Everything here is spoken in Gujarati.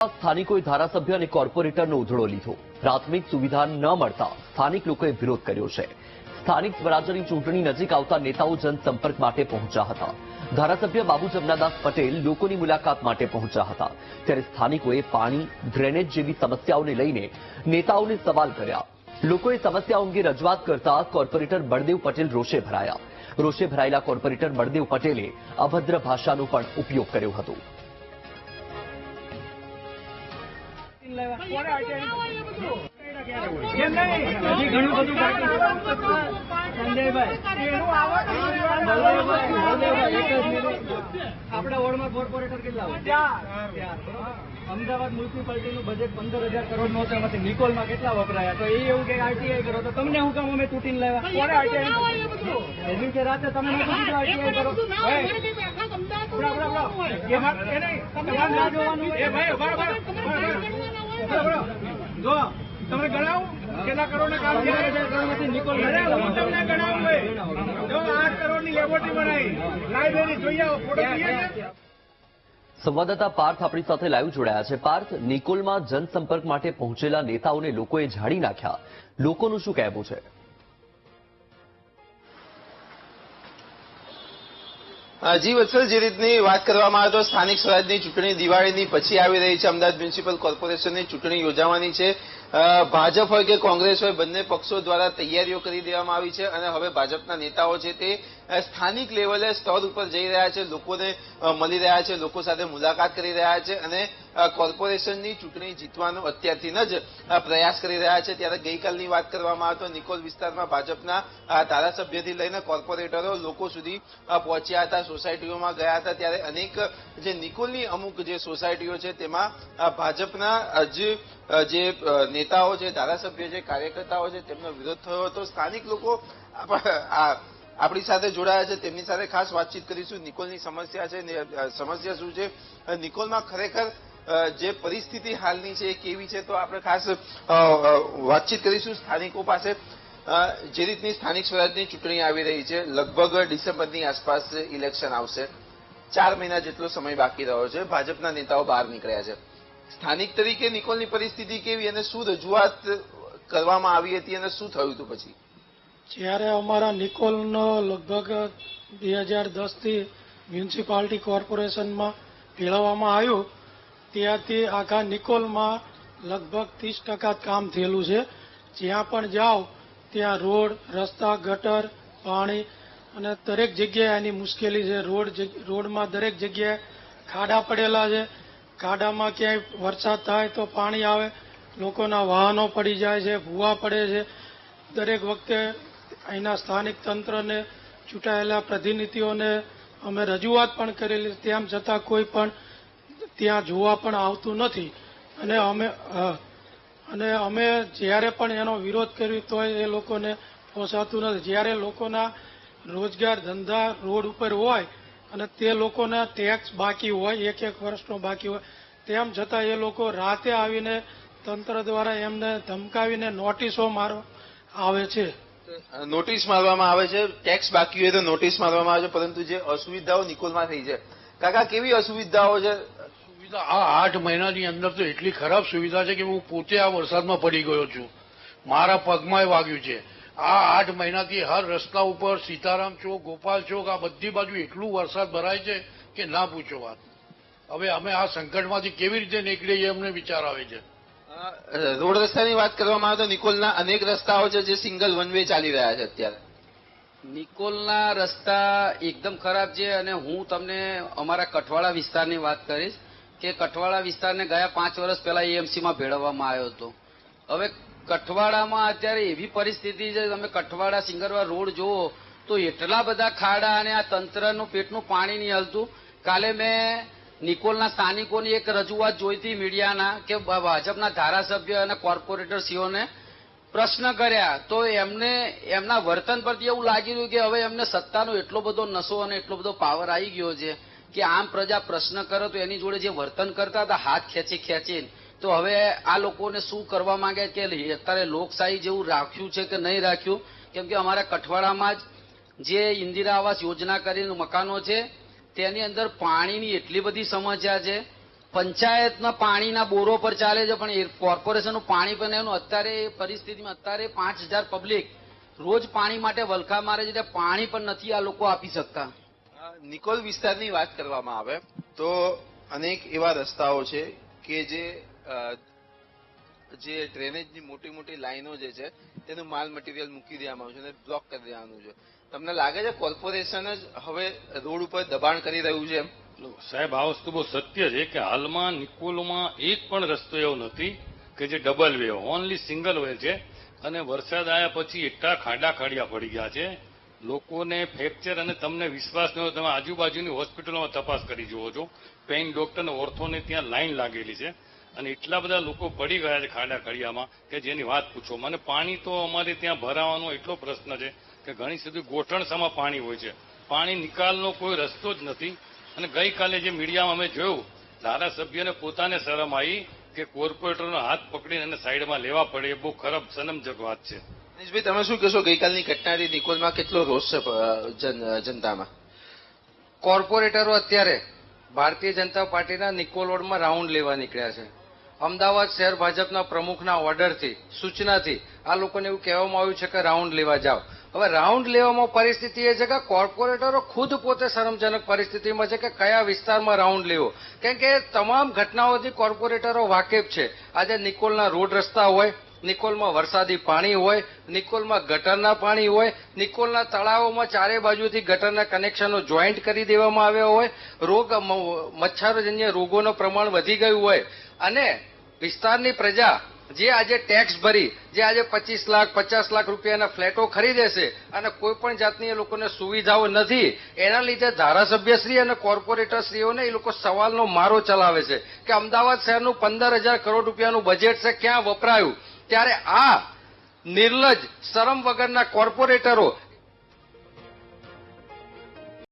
સ્થાનિકોએ ધારાસભ્ય અને કોર્પોરેટરનો ઉધડો લીધો। પ્રાથમિક સુવિધા ન મળતા સ્થાનિક લોકોએ વિરોધ કર્યો છે। સ્થાનિક સ્વરાજ્યની ચૂંટણી નજીક આવતા નેતાઓ જનસંપર્ક માટે પહોંચ્યા હતા। ધારાસભ્ય બાબુ જમનાદાસ પટેલ લોકોની મુલાકાત માટે પહોંચ્યા હતા, ત્યારે સ્થાનિકોએ પાણી, ડ્રેનેજ જેવી સમસ્યાઓને લઈને નેતાઓને સવાલ કર્યા। લોકોએ સમસ્યાઓ અંગે રજૂઆત કરતા કોર્પોરેટર બળદેવ પટેલ રોષે ભરાયા। રોષે ભરાયેલા કોર્પોરેટર બળદેવ પટેલે અભદ્ર ભાષાનો પણ ઉપયોગ કર્યો હતો। આપણા વોર્ડમાં કોર્પોરેટર કેટલા અમદાવાદ મ્યુનિસિપાલિટીનું બજેટ 15,000 કરોડ નું હતું, એમાંથી નિકોલમાં કેટલા વપરાયા? તો એ એવું કે આરટીઆઈ કરો, તો તમને હું કામ અમે તૂટીને લાવ્યા? કોને આરટીઆઈ એવી કે રાતે તમે નતું કીધું આરટીઆઈ કરો? જો તમે ગણાવો કેટલા કરોડ ના કામ છે? નિકોલ હું તમને ગણાવું, જો 8 કરોડની લેબોરેટરી બનાવી, લાઇબ્રેરી જોઈ આવો, ફોટો જોઈએ। સંવાદદાતા પાર્થ આપણી સાથે લાઈવ જોડાયા છે। પાર્થ, નિકોલમાં જનસંપર્ક માટે પહોંચેલા નેતાઓને લોકોએ ઝાડી નાખ્યા, લોકોનું શું કહેવું છે? જી વત્સલ, જે રીતની વાત કરવામાં આવે તો સ્થાનિક સ્વરાજની ચૂંટણી દિવાળીની પછી આવી રહી છે। અમદાવાદ મ્યુનિસિપલ કોર્પોરેશનની ચૂંટણી યોજાવાની છે। ભાજપ હોય કે કોંગ્રેસ હોય, બંને પક્ષો દ્વારા તૈયારીઓ કરી દેવામાં આવી છે અને હવે ભાજપના નેતાઓ છે તે સ્થાનિક લેવલે સ્તર ઉપર જઈ રહ્યા છે, લોકોને મળી રહ્યા છે, લોકો સાથે મુલાકાત કરી રહ્યા છે અને કોર્પોરેશનની ચૂંટણી જીતવાનો અત્યારથી જ પ્રયાસ કરી રહ્યા છે। ત્યારે ગઈકાલની વાત કરવામાં આવે તો નિકોલ વિસ્તારમાં ભાજપના ધારાસભ્યથી લઈને કોર્પોરેટરો લોકો સુધી પહોંચ્યા હતા, સોસાયટીઓમાં ગયા હતા। ત્યારે અનેક જે નિકોલની અમુક જે સોસાયટીઓ છે તેમાં ભાજપના જે નેતાઓ છે, ધારાસભ્ય છે, કાર્યકર્તાઓ છે, તેમનો વિરોધ થયો હતો। સ્થાનિક લોકો આપણી સાથે જોડાયા છે, તેમની સાથે ખાસ વાતચીત કરીશું। નિકોલની સમસ્યા છે, સમસ્યા શું છે, નિકોલમાં ખરેખર જે પરિસ્થિતિ હાલની છે એ કેવી છે, તો આપણે ખાસ વાતચીત કરીશું સ્થાનિકો પાસે। જે રીતની સ્થાનિક સ્વરાજની ચૂંટણી આવી રહી છે, લગભગ ડિસેમ્બરની આસપાસ ઇલેક્શન આવશે, 4 મહિના જેટલો સમય બાકી રહ્યો છે, ભાજપના નેતાઓ બહાર નીકળ્યા છે। સ્થાનિક તરીકે નિકોલની પરિસ્થિતિ કેવી અને શું રજૂઆત કરવામાં આવી હતી અને શું થયું હતું પછી? જ્યારે અમારા નિકોલનો લગભગ 2010થી મ્યુનિસિપાલિટી કોર્પોરેશનમાં ફેરવવામાં આવ્યું, ત્યારથી આખા નિકોલમાં લગભગ 30% કામ થયેલું છે। જ્યાં પણ જાઓ ત્યાં રોડ, રસ્તા, ગટર, પાણી અને દરેક જગ્યાએ એની મુશ્કેલી છે। રોડમાં દરેક જગ્યાએ ખાડા પડેલા છે। ખાડામાં ક્યાંય વરસાદ થાય તો પાણી આવે, લોકોના વાહનો પડી જાય છે, ભૂવા પડે છે। દરેક વખતે અહીંના સ્થાનિક તંત્રને, ચૂંટાયેલા પ્રતિનિધિઓને અમે રજૂઆત પણ કરેલી, તેમ છતાં કોઈ પણ ત્યાં જોવા પણ આવતું નથી અને અમે જ્યારે પણ એનો વિરોધ કર્યો તો એ લોકોને પોસાતું નથી। જ્યારે લોકોના રોજગાર ધંધા રોડ ઉપર હોય અને તે લોકોના ટેક્સ બાકી હોય, 1-1 વર્ષનો બાકી હોય, તેમ છતાં એ લોકો રાતે આવીને તંત્ર દ્વારા એમને ધમકાવીને નોટિસો મારવા આવે છે। નોટિસ મારવામાં આવે છે, ટેક્સ બાકી હોય તો નોટિસ મારવામાં આવે છે, પરંતુ જે અસુવિધાઓ નિકોલમાં થઈ છે, કાકા કેવી અસુવિધાઓ છે? આ 8 મહિનાની અંદર તો એટલી ખરાબ સુવિધા છે કે હું પોતે આ વરસાદમાં પડી ગયો છું, મારા પગમાં વાગ્યું છે। આ 8 મહિનાથી હર રસ્તા ઉપર સીતારામ ચોક, ગોપાલ ચોક, આ બધી બાજુ એટલું વરસાદ ભરાય છે કે ના પૂછો વાત। હવે અમે આ સંકટમાંથી કેવી રીતે નીકળીએ અમને વિચાર આવે છે। રોડ રસ્તાની વાત કરવામાં આવે તો નિકોલના અનેક રસ્તાઓ છે જે સિંગલ વન વે ચાલી રહ્યા છે અત્યારે। નિકોલના રસ્તા એકદમ ખરાબ છે અને હું તમને અમારા કઠવાડા વિસ્તારની વાત કરીશ કે કઠવાડા વિસ્તારને ગયા 5 વર્ષ પહેલા એએમસીમાં ભેળવવામાં આવ્યો હતો। હવે કઠવાડામાં અત્યારે એવી પરિસ્થિતિ છે, તમે કઠવાડા સિંગરવા રોડ જુઓ તો એટલા બધા ખાડા અને આ તંત્રનું પેટનું પાણી નહીં હલતું। કાલે મેં નિકોલના સ્થાનિકોની એક રજૂઆત જોઈ હતી મીડિયાના કે ભાજપના ધારાસભ્ય અને કોર્પોરેટરશ્રીઓને પ્રશ્ન કર્યા તો એમને એમના વર્તન પરથી એવું લાગી રહ્યું કે હવે એમને સત્તાનો એટલો બધો નશો અને એટલો બધો પાવર આવી ગયો છે કે આમ પ્રજા પ્રશ્ન કરે તો એની જોડે જે વર્તન કરતા હતા હાથ ખેંચીને, તો હવે આ લોકોને શું કરવા માંગે કે અત્યારે લોકશાહી જેવું રાખ્યું છે કે નહીં રાખ્યું? કેમ કે અમારા કઠવાડામાં જ જે ઇન્દિરા આવાસ યોજના કરીને મકાનો છે તેની અંદર પાણીની એટલી બધી સમસ્યા છે પંચાયતના પાણીના બોરો પર ચાલે છે, પણ કોર્પોરેશનનું પાણી પણ એનું અત્યારે એ પરિસ્થિતિમાં અત્યારે 5,000 પબ્લિક રોજ પાણી માટે વલખા મારે છે, ત્યાં પાણી પણ નથી આ લોકો આપી શકતા. નિકોલ વિસ્તારની વાત કરવામાં આવે તો અનેક એવા રસ્તાઓ છે કે જે ડ્રેનેજની મોટી મોટી લાઈનો જે છે તેનું માલ મટીરિયલ મૂકી દેવામાં આવ્યું છે અને બ્લોક કરી દેવાનું છે. તમને લાગે છે કોર્પોરેશન જ હવે રોડ ઉપર દબાણ કરી રહ્યું છે? સાહેબ, આ વસ્તુ બહુ સત્ય છે કે હાલમાં નિકોલમાં એક પણ રસ્તો એવો નથી કે જે double way, only single way છે. અને વરસાદ આવ્યા પછી એટલા ખાડા ખાડિયા પડી ગયા છે, લોકોને ફ્રેક્ચર, અને તમને વિશ્વાસ ન હોય તમે આજુબાજુની હોસ્પિટલોમાં તપાસ કરી જુઓ છો, પેઇન ડોક્ટર અને ઓર્થોને ત્યાં લાઈન લાગેલી છે, અને એટલા બધા લોકો પડી ગયા છે ખાડા ખડિયામાં કે જેની વાત પૂછો. મને પાણી તો અમારે ત્યાં ભરાવાનો એટલો પ્રશ્ન છે કે ઘણી સુધી ગોઠણસામાં પાણી હોય છે, પાણી નિકાલનો કોઈ રસ્તો જ નથી. અને ગઈકાલે જે મીડિયામાં અમે જોયું, ધારાસભ્યોને પોતાને શરમ આવી કે કોર્પોરેટરનો હાથ પકડીને એને સાઈડમાં લેવા પડે, એ બહુ ખરાબ શરમજનક વાત છે. દિનેશભાઈ, તમે શું કહેશો? ગઈકાલની ઘટનાથી નિકોલમાં કેટલો રોષ છે જનતામાં? કોર્પોરેટરો અત્યારે ભારતીય જનતા પાર્ટીના નિકોલ વોર્ડમાં રાઉન્ડ લેવા નીકળ્યા છે. અમદાવાદ શહેર ભાજપના પ્રમુખના ઓર્ડરથી, સૂચનાથી આ લોકોને એવું કહેવામાં આવ્યું છે કે રાઉન્ડ લેવા જાઓ. હવે રાઉન્ડ લેવામાં પરિસ્થિતિ એ છે કે કોર્પોરેટરો ખુદ પોતે શરમજનક પરિસ્થિતિમાં છે કે કયા વિસ્તારમાં રાઉન્ડ લેવો, કેમ કે તમામ ઘટનાઓથી કોર્પોરેટરો વાકેફ છે. આજે નિકોલના રોડ રસ્તા હોય, નિકોલમાં વરસાદી પાણી હોય, નિકોલમાં ગટરના પાણી હોય, નિકોલના તળાવોમાં ચારે બાજુથી ગટરના કનેક્શનો જોઈન્ટ કરી દેવામાં આવ્યા હોય, મચ્છરજન્ય રોગોનું પ્રમાણ વધી ગયું હોય, અને વિસ્તારની પ્રજા જે આજે ટેક્સ ભરી, જે આજે 25 લાખ 50 લાખ રૂપિયાના ફ્લેટો ખરીદે છે અને કોઈ પણ જાતની એ લોકોને સુવિધાઓ નથી, એના લીધે ધારાસભ્યશ્રી અને કોર્પોરેટરશ્રીઓને એ લોકો સવાલનો મારો ચલાવે છે કે અમદાવાદ શહેરનું 15,000 કરોડ રૂપિયાનું બજેટ છે, ક્યાં વપરાયું? ત્યારે આ નિર્લજ્જ, શરમ વગરના કોર્પોરેટરો